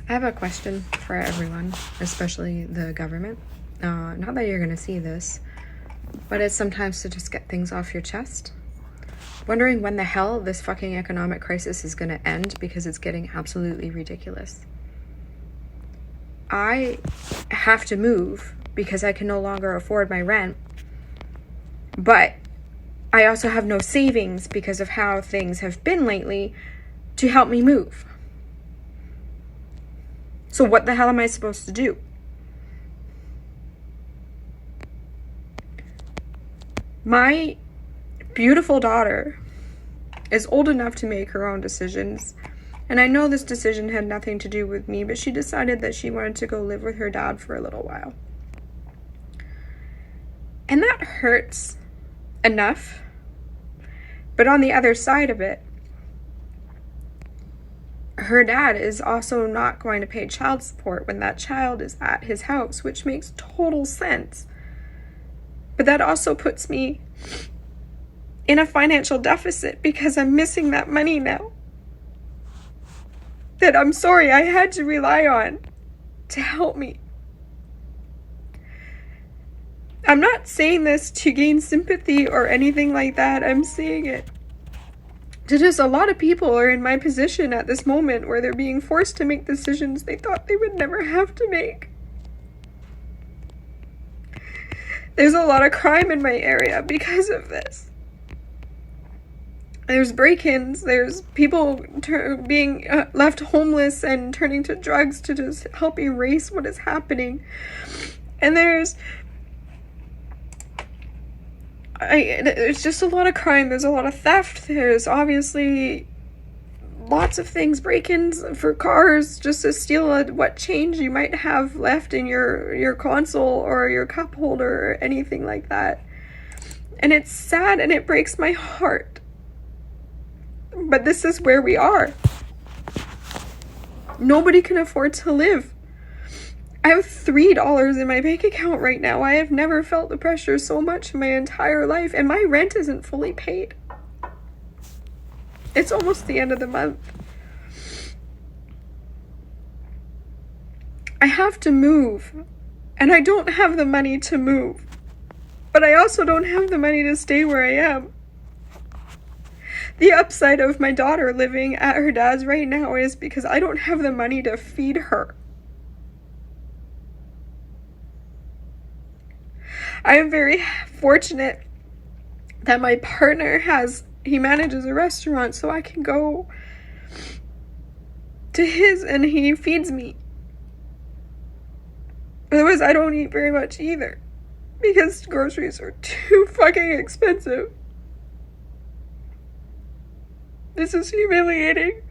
I have a question for everyone, especially the government. Not that you're going to see this, but it's sometimes to just get things off your chest. Wondering when the hell this fucking economic crisis is going to end because it's getting absolutely ridiculous. I have to move because I can no longer afford my rent, but I also have no savings because of how things have been lately to help me move. So what the hell am I supposed to do? My beautiful daughter is old enough to make her own decisions. And I know this decision had nothing to do with me, but she decided that she wanted to go live with her dad for a little while. And that hurts enough. But on the other side of it, her dad is also not going to pay child support when that child is at his house, which makes total sense. But that also puts me in a financial deficit because I'm missing that money now. That I'm sorry I had to rely on to help me. I'm not saying this to gain sympathy or anything like that. I'm saying it to just a lot of people are in my position at this moment where they're being forced to make decisions they thought they would never have to make. There's a lot of crime in my area because of this. There's break-ins, there's people being left homeless and turning to drugs to just help erase what is happening. And there's just a lot of crime, there's a lot of theft, there's obviously lots of things, break-ins for cars just to steal what change you might have left in your console or your cup holder or anything like that. And it's sad and it breaks my heart. But this is where we are. Nobody can afford to live. I have $3 in my bank account right now. I have never felt the pressure so much in my entire life, and my rent isn't fully paid. It's almost the end of the month. I have to move, and I don't have the money to move. But I also don't have the money to stay where I am. The upside of my daughter living at her dad's right now is because I don't have the money to feed her. I am very fortunate that my partner he manages a restaurant, so I can go to his and he feeds me. Otherwise, I don't eat very much either because groceries are too fucking expensive. This is humiliating.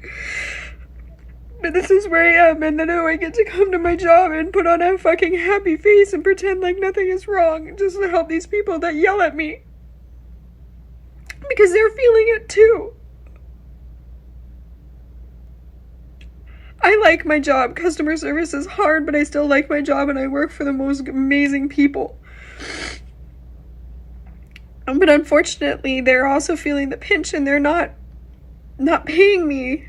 But this is where I am, and then I get to come to my job and put on a fucking happy face and pretend like nothing is wrong just to help these people that yell at me. Because they're feeling it too. I like my job. Customer service is hard, but I still like my job and I work for the most amazing people. But unfortunately, they're also feeling the pinch and they're not paying me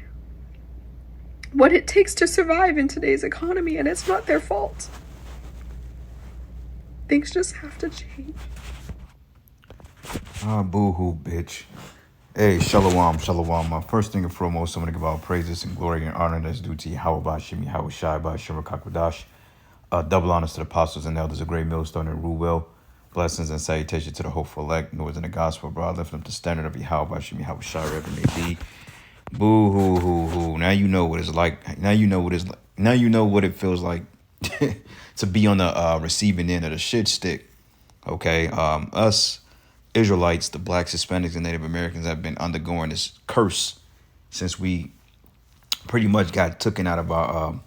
what it takes to survive in today's economy, and it's not their fault. Things just have to change. Boo-hoo, bitch. Hey, shalom. First thing and foremost, I'm going to give all praises and glory and honor that's due to Yahweh Bashim, Yahweh Shai, Bashim Rakakwadash. Double honors to the apostles and elders, a great millstone and rule well. Blessings and salutation to the hopeful elect, nor in the gospel, bro. Lifting up the standard of Yahweh Bashim, Yahweh Shai, wherever it may be. Boo-hoo. Now you know what it's like. Now you know what it feels like to be on the receiving end of the shit stick. Okay, us Israelites, the blacks, Hispanics, and Native Americans have been undergoing this curse since we pretty much got taken out of our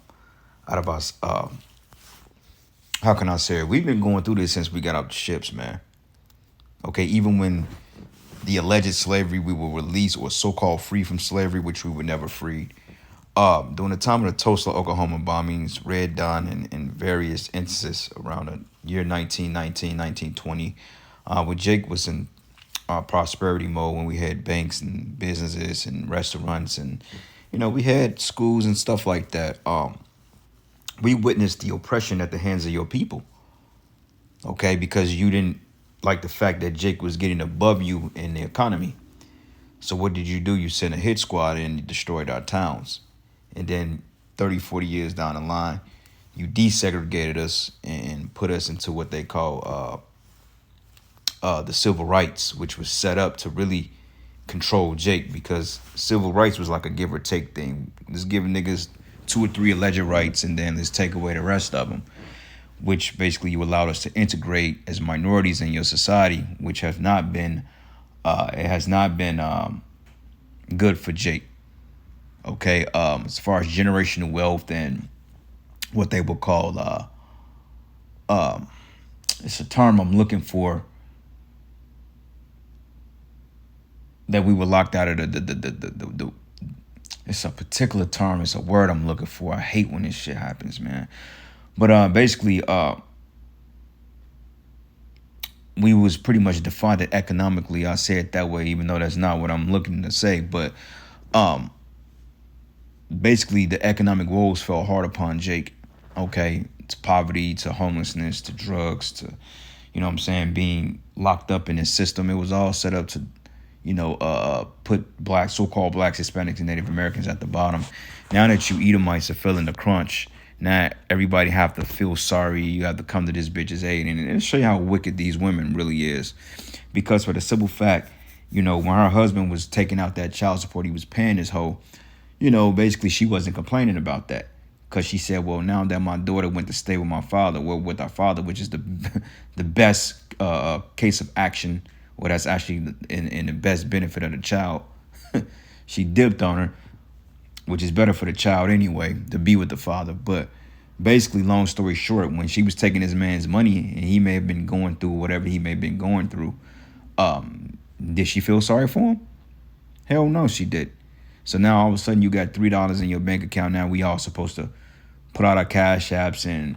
how can I say it? We've been going through this since we got off the ships, man. Okay, even when the alleged slavery we were released or so-called free from slavery, which we were never freed. During the time of the Tulsa, Oklahoma bombings, Red Dawn, and various instances around the year 1919, 1920, when Jake was in prosperity mode, when we had banks and businesses and restaurants and, we had schools and stuff like that. we witnessed the oppression at the hands of your people. Okay, because you didn't like the fact that Jake was getting above you in the economy. So what did you do? You sent a hit squad and you destroyed our towns. And then 30, 40 years down the line, you desegregated us and put us into what they call the civil rights, which was set up to really control Jake, because civil rights was like a give or take thing. Let's give niggas 2 or 3 alleged rights and then let's take away the rest of them, which basically you allowed us to integrate as minorities in your society, which has not been good for Jake. Okay, as far as generational wealth and what they would call it's a term I'm looking for, that we were locked out of the it's a particular term, it's a word I'm looking for. I hate when this shit happens, man. But basically we was pretty much defined economically. I say it that way, even though that's not what I'm looking to say. But basically the economic woes fell hard upon Jake. Okay, to poverty, to homelessness, to drugs, to, you know what I'm saying, being locked up in his system. It was all set up to, put so-called blacks, Hispanics, and Native Americans at the bottom. Now that you Edomites are feeling the crunch, now everybody have to feel sorry. You have to come to this bitch's aid, and it'll show you how wicked these women really is. Because for the simple fact, when her husband was taking out that child support, he was paying his hoe. Basically she wasn't complaining about that, because she said, well, now that my daughter went to stay with my father, with our father, which is the best case of action, or that's actually in the best benefit of the child. She dipped on her, which is better for the child anyway, to be with the father. But basically, long story short, when she was taking this man's money and he may have been going through whatever he may have been going through, did she feel sorry for him? Hell no, she did. So now all of a sudden you got $3 in your bank account. Now we all supposed to put out our cash apps, and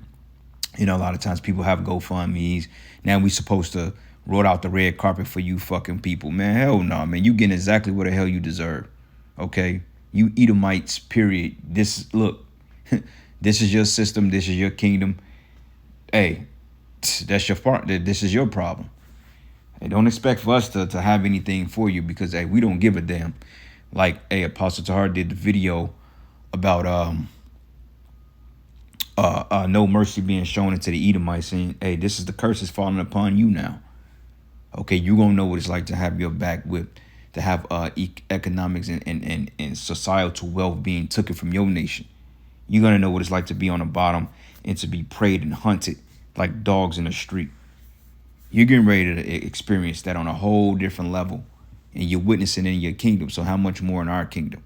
a lot of times people have GoFundMe's. Now we supposed to roll out the red carpet for you fucking people. Man, hell no, man. You getting exactly what the hell you deserve. Okay? You Edomites, period. This is your system. This is your kingdom. Hey, that's your part. This is your problem. Hey, don't expect for us to have anything for you, because, hey, we don't give a damn. Like, hey, Apostle Tahar did the video about no mercy being shown into the Edomites, saying, hey, this is the curses falling upon you now. Okay, you're going to know what it's like to have your back whipped, to have economics and societal wealth being taken from your nation. You're going to know what it's like to be on the bottom and to be preyed and hunted like dogs in the street. You're getting ready to experience that on a whole different level, and you're witnessing it in your kingdom. So how much more in our kingdom?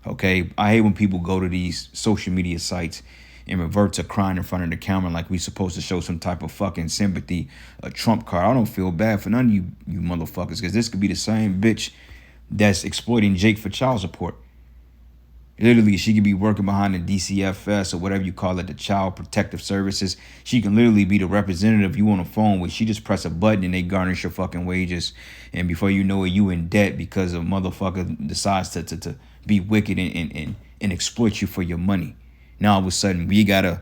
Okay, I hate when people go to these social media sites and revert to crying in front of the camera like we supposed to show some type of fucking sympathy, a Trump card. I don't feel bad for none of you motherfuckers, because this could be the same bitch that's exploiting Jake for child support. Literally, she could be working behind the DCFS or whatever you call it, the Child Protective Services. She can literally be the representative you on the phone with. She just press a button and they garnish your fucking wages. And before you know it, you in debt because a motherfucker decides to be wicked and exploit you for your money. Now all of a sudden we gotta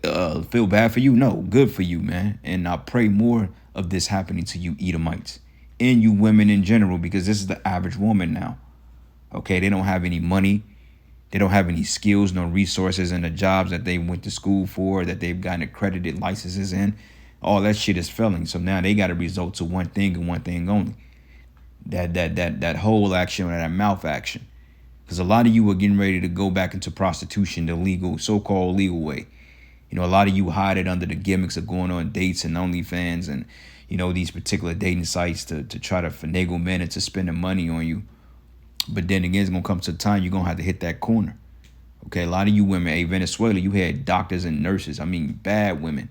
feel bad for you? No, good for you, man. And I pray more of this happening to you Edomites and you women in general, because this is the average woman now. Okay, they don't have any money. They don't have any skills, no resources in the jobs that they went to school for, that they've gotten accredited licenses in. All that shit is failing. So now they got to resort to one thing and one thing only. That whole action, or that mouth action. Because a lot of you are getting ready to go back into prostitution the legal, so-called legal way. A lot of you hide it under the gimmicks of going on dates and OnlyFans and, these particular dating sites to try to finagle men into spending money on you. But then again, it's going to come to a time you're going to have to hit that corner. Okay, a lot of you women, hey, Venezuela, you had doctors and nurses. I mean, bad women.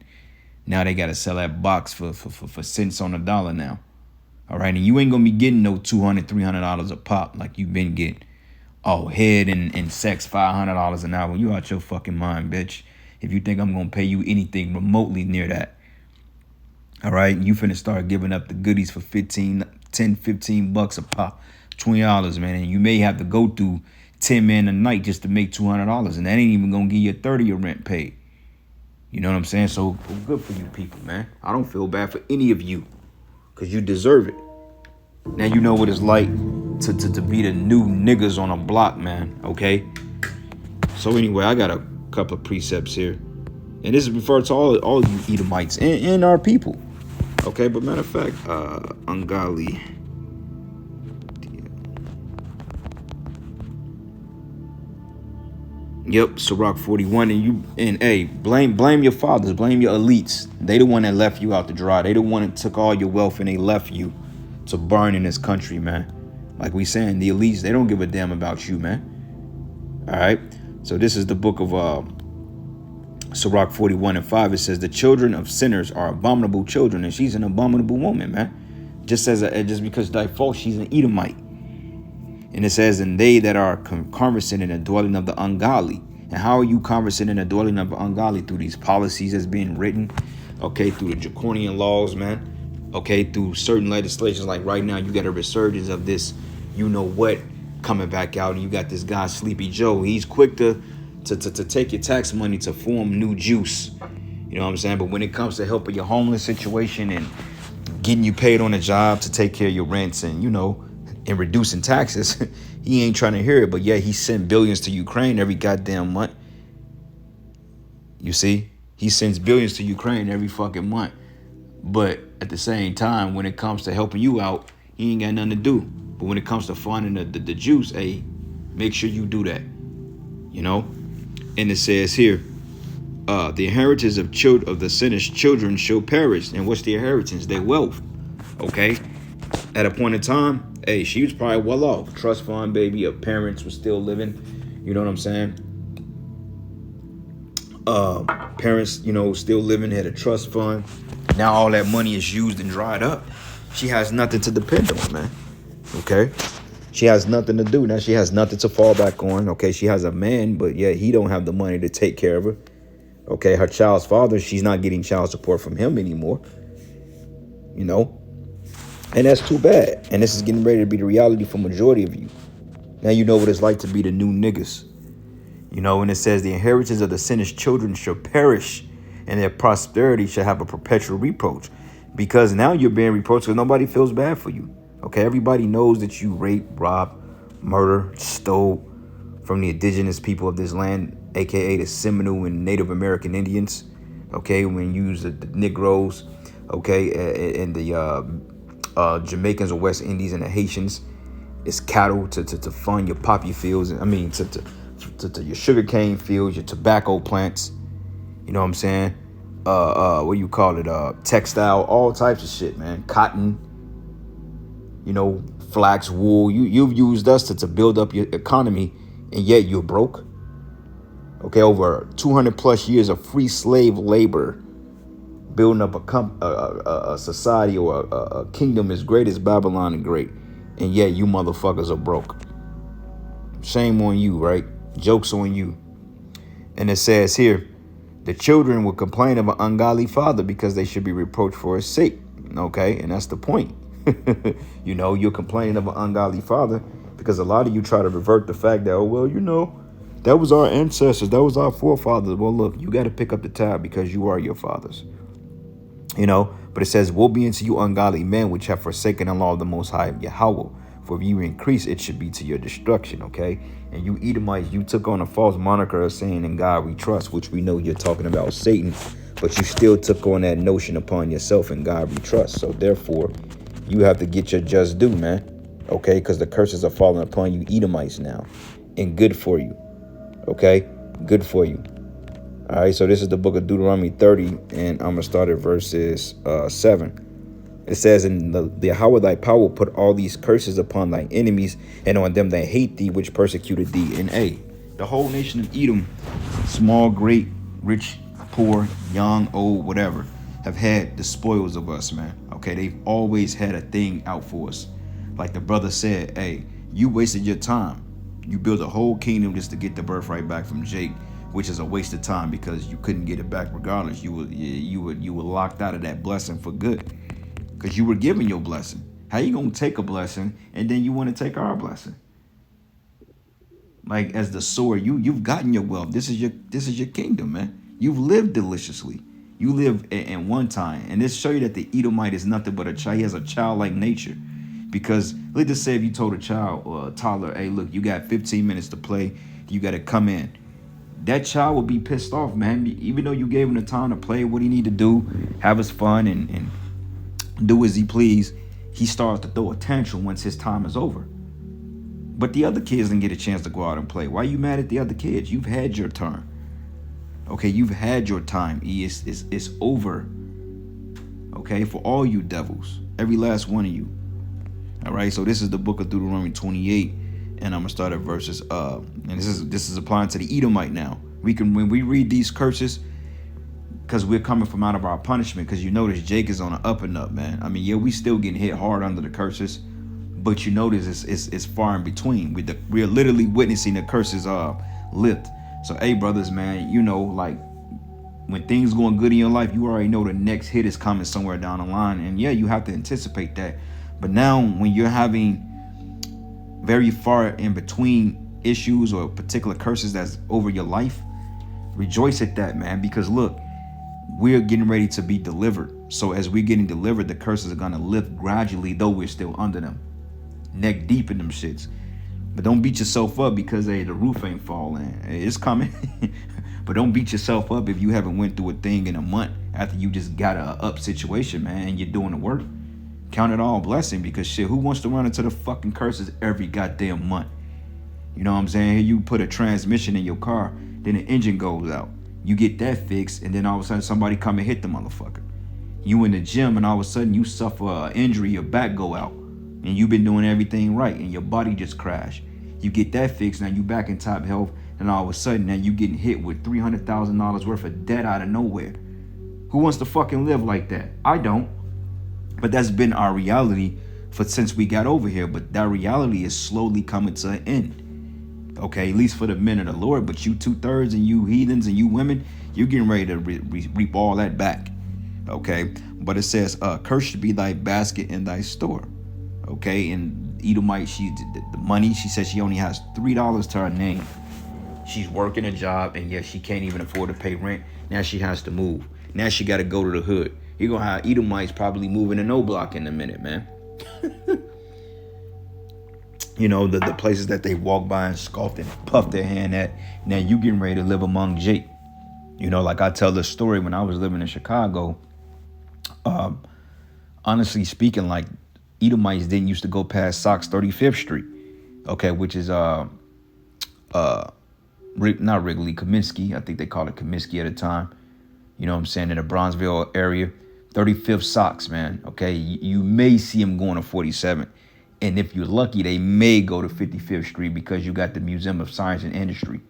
Now they got to sell that box for cents on the dollar now. All right, and you ain't going to be getting no $200, $300 a pop like you've been getting. Oh, head and sex, $500 an hour. You out your fucking mind, bitch. If you think I'm going to pay you anything remotely near that. All right, you finna start giving up the goodies for $15 a pop. $20, man, and you may have to go through 10 men a night just to make $200, and that ain't even gonna give you a 30 of rent paid. You know what I'm saying? So good for you people, man. I don't feel bad for any of you, because you deserve it. Now you know what it's like to be the new niggas on a block, man, okay? So anyway, I got a couple of precepts here. And this is referred to all you Edomites and our people. Okay, but matter of fact, ungodly. Yep, Sirach 41, and hey, blame your fathers, blame your elites. They the one that left you out to dry. They the one that took all your wealth and they left you to burn in this country, man. Like we saying, the elites, they don't give a damn about you, man. All right, so this is the book of Sirach 41:5. It says the children of sinners are abominable children, and she's an abominable woman, man. Just because by fault she's an Edomite. And it says, and they that are conversant in the dwelling of the ungodly. And how are you conversant in the dwelling of the ungodly? Through these policies that's being written, okay, through the draconian laws, man, okay, through certain legislations. Like right now, you got a resurgence of this, you know what, coming back out, and you got this guy Sleepy Joe. He's quick to take your tax money to form new juice. You know what I'm saying? But when it comes to helping your homeless situation and getting you paid on a job to take care of your rents and, you know, and reducing taxes, he ain't trying to hear it. But yeah, he sent billions to Ukraine every goddamn month. You see, he sends billions to Ukraine every fucking month. But at the same time, when it comes to helping you out, he ain't got nothing to do. But when it comes to finding the juice, hey, make sure you do that. You know. And it says here, the inheritance of the sinner's children shall perish. And what's the inheritance? Their wealth. Okay. At a point in time, hey, she was probably well off. Trust fund, baby. Her parents were still living. You know what I'm saying? Parents, you know, still living, had a trust fund. Now all that money is used and dried up. She has nothing to depend on, man. Okay? She has nothing to do. Now she has nothing to fall back on. Okay, she has a man, but yeah, he don't have the money to take care of her. Okay, her child's father, she's not getting child support from him anymore. You know? And that's too bad. And this is getting ready to be the reality for majority of you. Now you know what it's like to be the new niggas. You know, and it says the inheritance of the sinner's children shall perish, and their prosperity shall have a perpetual reproach. Because now you're being reproached because nobody feels bad for you. Okay, everybody knows that you raped, robbed, murdered, stole from the indigenous people of this land, aka the Seminole and Native American Indians. Okay, when you use the Negroes, okay, and the Jamaicans or West Indies and the Haitians, it's cattle to fund your poppy fields. I mean, to your sugarcane fields, your tobacco plants. You know what I'm saying? What do you call it? Textile, all types of shit, man. Cotton. You know, flax, wool. You've used us to build up your economy, and yet you're broke. Okay, over 200 plus years of free slave labor, building up a society or a kingdom as great as Babylon and great, and yet you motherfuckers are broke. Shame on you, right? Joke's on you. And it says here, the children will complain of an ungodly father because they should be reproached for his sake. Okay, and that's the point. You know, you're complaining of an ungodly father because a lot of you try to revert the fact that, oh, well, you know, that was our ancestors. That was our forefathers. Well, look, you got to pick up the tab because you are your fathers. You know, but it says, woe be unto you ungodly men which have forsaken the law of the Most High Yahweh. For if you increase, it should be to your destruction. Okay. And you Edomites, you took on a false moniker of saying in God we trust, which we know you're talking about Satan, but you still took on that notion upon yourself in God we trust. So therefore, you have to get your just due, man. Okay. Because the curses are falling upon you Edomites now. And good for you. Okay. Good for you. All right, so this is the book of Deuteronomy 30, and I'm going to start at verses 7. It says, and the Yahweh thy power will put all these curses upon thy enemies and on them that hate thee, which persecuted thee. And the whole nation of Edom, small, great, rich, poor, young, old, whatever, have had the spoils of us, man. Okay, they've always had a thing out for us. Like the brother said, hey, you wasted your time. You built a whole kingdom just to get the birthright back from Jake, which is a waste of time because you couldn't get it back regardless. You were locked out of that blessing for good because you were given your blessing. How you gonna take a blessing and then you want to take our blessing? like as the sword. You've gotten your wealth. This is your kingdom, man. You've lived deliciously. You live in one time, and this show you that the Edomite is nothing but a child. He has a childlike nature, because let's just say if you told a child or a toddler, "Hey, look, you got 15 minutes to play. You got to come in." That child would be pissed off, man. Even though you gave him the time to play what he need to do, have his fun, and do as he please, he starts to throw a tantrum once his time is over. But the other kids didn't get a chance to go out and play. Why are you mad at the other kids? You've had your turn. Okay, you've had your time. It's over. Okay, for all you devils, every last one of you. All right, so this is the book of Deuteronomy 28, and I'm gonna start at verses. And this is applying to the Edomite now. When we read these curses, because we're coming from out of our punishment. Because you notice Jake is on an up and up, man. I mean, yeah, we still getting hit hard under the curses, but you notice it's far in between. We're literally witnessing the curses lift. So, hey, brothers, man, you know, like when things going good in your life, you already know the next hit is coming somewhere down the line. And yeah, you have to anticipate that. But now when you're having very far in between issues or particular curses that's over your life, rejoice at that, man, because look, we're getting ready to be delivered. So as we're getting delivered, the curses are going to lift gradually, though we're still under them, neck deep in them shits. But don't beat yourself up because, hey, the roof ain't falling. It's coming. But don't beat yourself up if you haven't went through a thing in a month after you just got a up situation, man, and you're doing the work. Count it all a blessing, because shit, who wants to run into the fucking curses every goddamn month? You know what I'm saying? You put a transmission in your car, then the engine goes out. You get that fixed, and then all of a sudden somebody come and hit the motherfucker. You in the gym, and all of a sudden you suffer an injury, your back go out, and you've been doing everything right, and your body just crashed. You get that fixed, now you back in top health, and all of a sudden now you getting hit with $300,000 worth of debt out of nowhere. Who wants to fucking live like that? I don't. But that's been our reality since we got over here. But that reality is slowly coming to an end. Okay, at least for the men of the Lord. But you 2/3 and you heathens and you women, you're getting ready to reap all that back. Okay, but it says, "Cursed should be thy basket and thy store." Okay, and Edomite, the money, she says she only has $3 to her name. She's working a job, and yes, she can't even afford to pay rent. Now she has to move. Now she got to go to the hood. You're going to have Edomites probably moving in O-Block in a minute, man. You know, the places that they walk by and scoff and puff their hand at. Now you getting ready to live among Jake. You know, like I tell the story when I was living in Chicago. Honestly speaking, like Edomites didn't used to go past Sox 35th Street. Okay, which is not Wrigley, Comiskey. I think they called it Comiskey at the time. You know what I'm saying? In the Bronzeville area. 35th Sox, man. Okay, you may see them going to 47th. And if you're lucky, they may go to 55th Street, because you got the Museum of Science and Industry.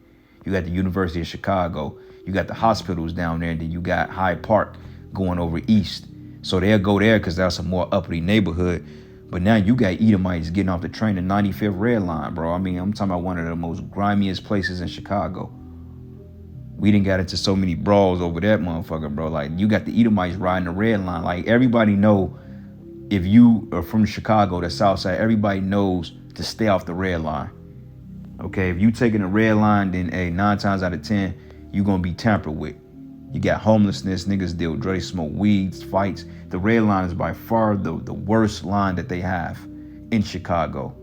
You got the University of Chicago. You got the hospitals down there. And then you got Hyde Park going over east. So they'll go there because that's a more uppity neighborhood. But now you got Edomites getting off the train, the 95th Red Line, bro. I mean, I'm talking about one of the most grimiest places in Chicago. We didn't got into so many brawls over that motherfucker, bro. Like, you got the Edomites riding the red line. Like, everybody know, if you are from Chicago, the South Side, everybody knows to stay off the red line. Okay, if you taking the red line, then 9 times out of 10, you gonna be tampered with. You got homelessness, niggas deal with drugs, smoke weeds, fights. The red line is by far the worst line that they have in Chicago.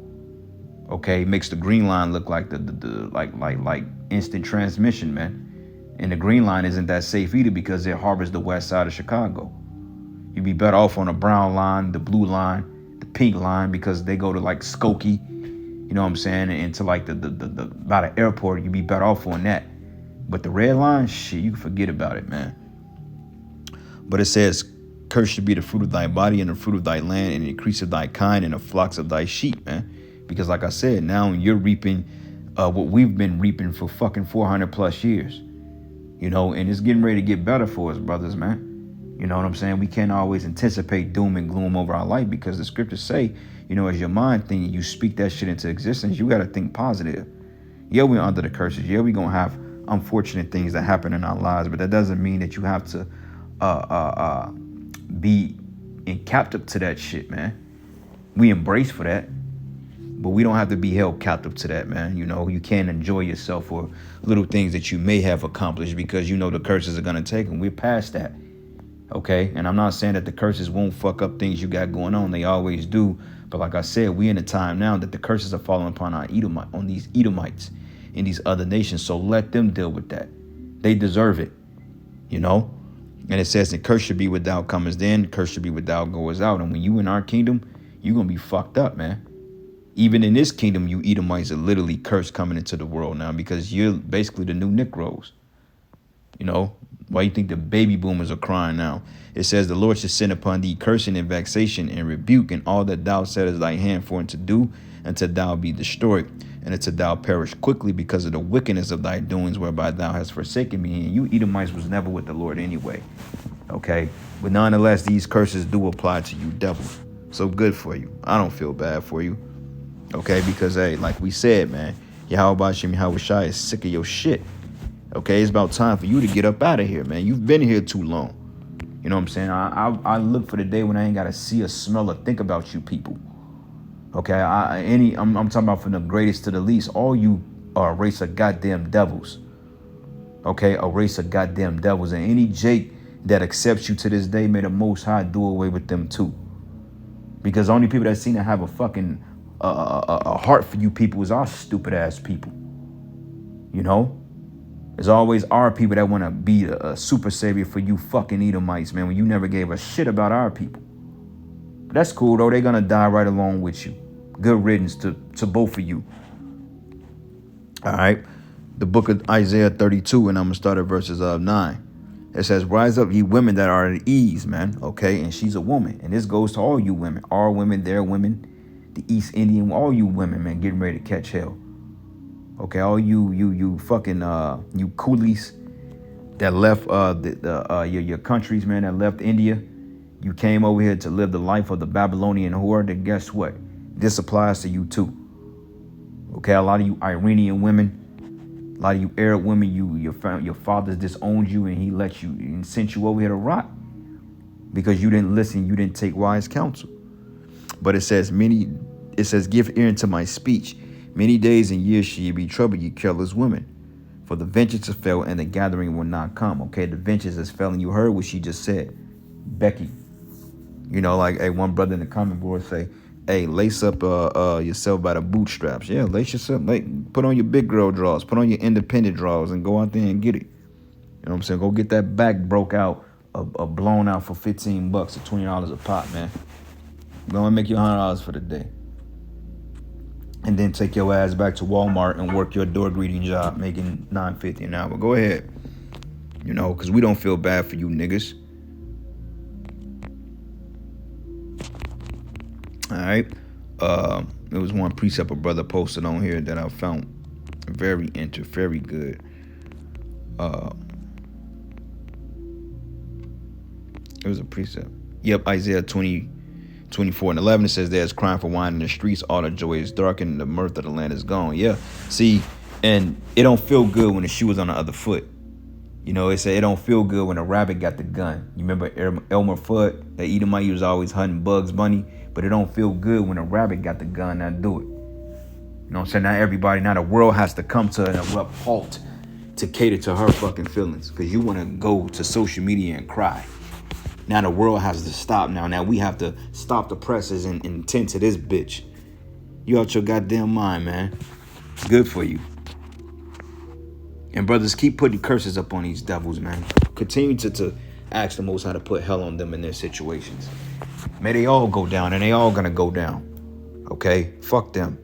Okay, makes the green line look like like instant transmission, man. And the green line isn't that safe either, because it harbors the west side of Chicago. You'd be better off on the brown line, the blue line, the pink line, because they go to like Skokie, you know what I'm saying, and to like the by the airport. You'd be better off on that. But the red line, shit, you can forget about it, man. But it says, "Cursed should be the fruit of thy body and the fruit of thy land and the increase of thy kind and the flocks of thy sheep," man. Because like I said, now you're reaping what we've been reaping for fucking 400 plus years. You know, and it's getting ready to get better for us, brothers, man. You know what I'm saying? We can't always anticipate doom and gloom over our life, because the scriptures say, you know, as your mind thinking, you speak that shit into existence. You got to think positive. Yeah, we're under the curses. Yeah, we're going to have unfortunate things that happen in our lives, but that doesn't mean that you have to be in captive to that shit, man. We embrace for that, But we don't have to be held captive to that, man. You know, you can enjoy yourself for little things that you may have accomplished because you know the curses are going to take them. We're past that. Okay, and I'm not saying that the curses won't fuck up things you got going on. They always do. But like I said, we in a time now that the curses are falling upon these Edomites in these other nations. So let them deal with that. They deserve it, you know. And it says, "And curse should be without comers in, curse should be without goers out." And when you in our kingdom, you're gonna be fucked up, man. Even in this kingdom, you Edomites are literally cursed coming into the world now because you're basically the new Negroes. You know, why you think the baby boomers are crying now? It says, "The Lord should send upon thee cursing and vexation and rebuke and all that thou settest thy hand for to do, until thou be destroyed, and until thou perish quickly because of the wickedness of thy doings whereby thou hast forsaken me." And you Edomites was never with the Lord anyway. Okay? But nonetheless, these curses do apply to you, devil. So good for you. I don't feel bad for you. Okay? Because, hey, like we said, man, Yahweh Shem Yahweh Shai is sick of your shit. Okay, it's about time for you to get up out of here, man. You've been here too long. You know what I'm saying? I look for the day when I ain't gotta see or smell or think about you people. Okay, I'm talking about from the greatest to the least. All you are a race of goddamn devils. Okay, a race of goddamn devils. And any Jake that accepts you to this day, may the Most High do away with them too. Because the only people that seem to have a fucking a heart for you people is our stupid ass people. You know? There's always our people that want to be a super savior for you fucking Edomites, man, when you never gave a shit about our people. But that's cool, though. They're going to die right along with you. Good riddance to both of you. All right. The book of Isaiah 32, and I'm going to start at verses 9. It says, "Rise up, ye women that are at ease," man. Okay. And she's a woman. And this goes to all you women. Our women, their women, the East Indian, all you women, man, getting ready to catch hell. Okay, all you fucking you coolies that left your countries, man, that left India. You came over here to live the life of the Babylonian whore. Then guess what? This applies to you too. Okay, a lot of you Iranian women, a lot of you Arab women, your fathers disowned you and he let you and sent you over here to rot because you didn't listen, you didn't take wise counsel. But it says, "Give ear unto my speech. Many days and years shall ye be troubled, ye careless women. For the vengeance is fell, and the gathering will not come." Okay, the vengeance is fell, and you heard what she just said. Becky. You know, like, hey, one brother in the comment board say, "Hey, lace up yourself by the bootstraps." Yeah, lace yourself. Put on your big girl drawers. Put on your independent drawers and go out there and get it. You know what I'm saying? Go get that back broke out, blown out for $15 or $20 a pop, man. Go and make you $100 for the day. And then take your ass back to Walmart and work your door greeting job, making $9.50 an hour. Go ahead. You know, because we don't feel bad for you niggas. All right. There was one precept a brother posted on here that I found very good. It was a precept. Yep, Isaiah 24:11, it says, "There's crying for wine in the streets, all the joy is darkened, and the mirth of the land is gone." Yeah, see, and it don't feel good when the shoe is on the other foot. You know, it said it don't feel good when a rabbit got the gun. You remember Elmer Fudd, that Edomite, he was always hunting Bugs Bunny, but it don't feel good when a rabbit got the gun. Now do it. You know what I'm saying? Now the world has to come to an abrupt halt to cater to her fucking feelings, because you want to go to social media and cry. Now the world has to stop now. Now we have to stop the presses and tend to this bitch. You out your goddamn mind, man. Good for you. And brothers, keep putting curses up on these devils, man. Continue to ask the Most High to put hell on them in their situations. May they all go down, and they all gonna go down. Okay? Fuck them.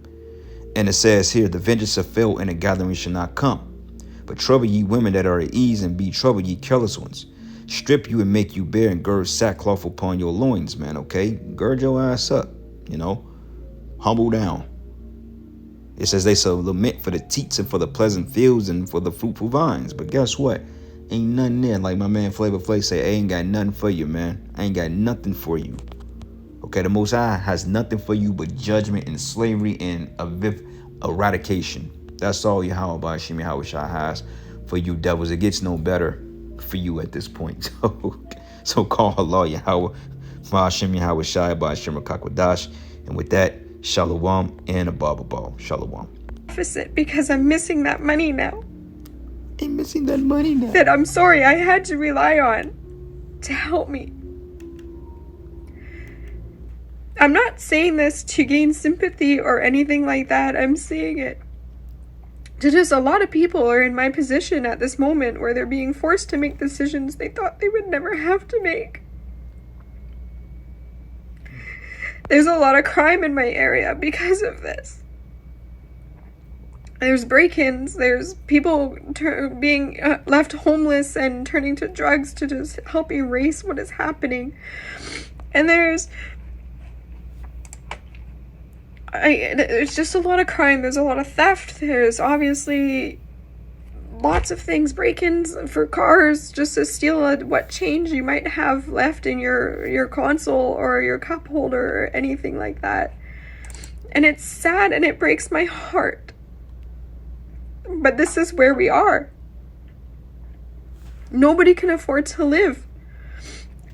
And it says here, "The vengeance of fell, and the gathering shall not come. But trouble ye women that are at ease, and be troubled ye careless ones. Strip you and make you bare, and gird sackcloth upon your loins," man, okay? Gird your ass up, you know? Humble down. It says they shall lament for the teats and for the pleasant fields and for the fruitful vines. But guess what? Ain't nothing there. Like my man Flavor Flav say, "I ain't got nothing for you, man. I ain't got nothing for you." Okay, the Most High has nothing for you but judgment and slavery and eradication. That's all Yahweh Shem Yahweh Shai has for you devils. It gets no better for you at this point. So call Allah Yahweh Hashem Yahweh Shai by Hashem Rakakwadash. And with that, Shalom and a Baba Ball. Shalom. Deficit because I'm missing that money now. Ain't missing that money now. That I'm sorry I had to rely on to help me. I'm not saying this to gain sympathy or anything like that. I'm saying it to just a lot of people are in my position at this moment where they're being forced to make decisions they thought they would never have to make. There's a lot of crime in my area because of this. There's break-ins, there's people being left homeless and turning to drugs to just help erase what is happening. And there's just a lot of crime, there's a lot of theft, there's obviously lots of things, break-ins for cars just to steal what change you might have left in your console or your cup holder or anything like that. And it's sad and it breaks my heart. But this is where we are. Nobody can afford to live.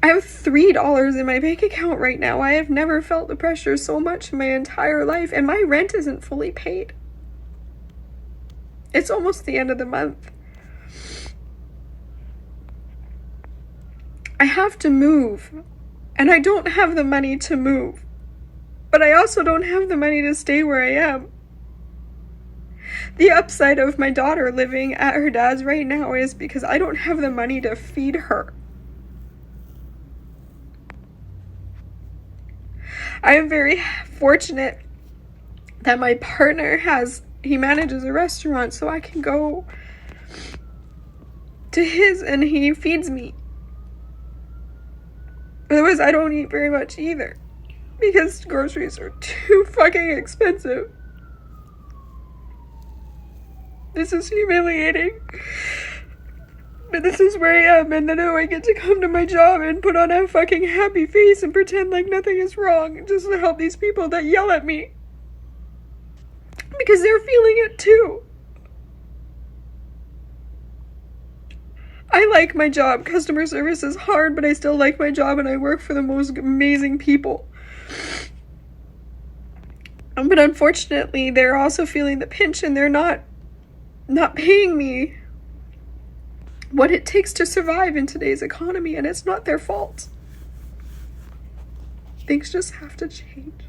I have $3 in my bank account right now. I have never felt the pressure so much in my entire life, and my rent isn't fully paid. It's almost the end of the month. I have to move, and I don't have the money to move, but I also don't have the money to stay where I am. The upside of my daughter living at her dad's right now is because I don't have the money to feed her. I am very fortunate that my partner he manages a restaurant, so I can go to his and he feeds me. Otherwise, I don't eat very much either because groceries are too fucking expensive. This is humiliating. But this is where I am, and then I get to come to my job and put on a fucking happy face and pretend like nothing is wrong just to help these people that yell at me. Because they're feeling it too. I like my job. Customer service is hard, but I still like my job and I work for the most amazing people. But unfortunately, they're also feeling the pinch and they're not paying me what it takes to survive in today's economy, and it's not their fault. Things just have to change.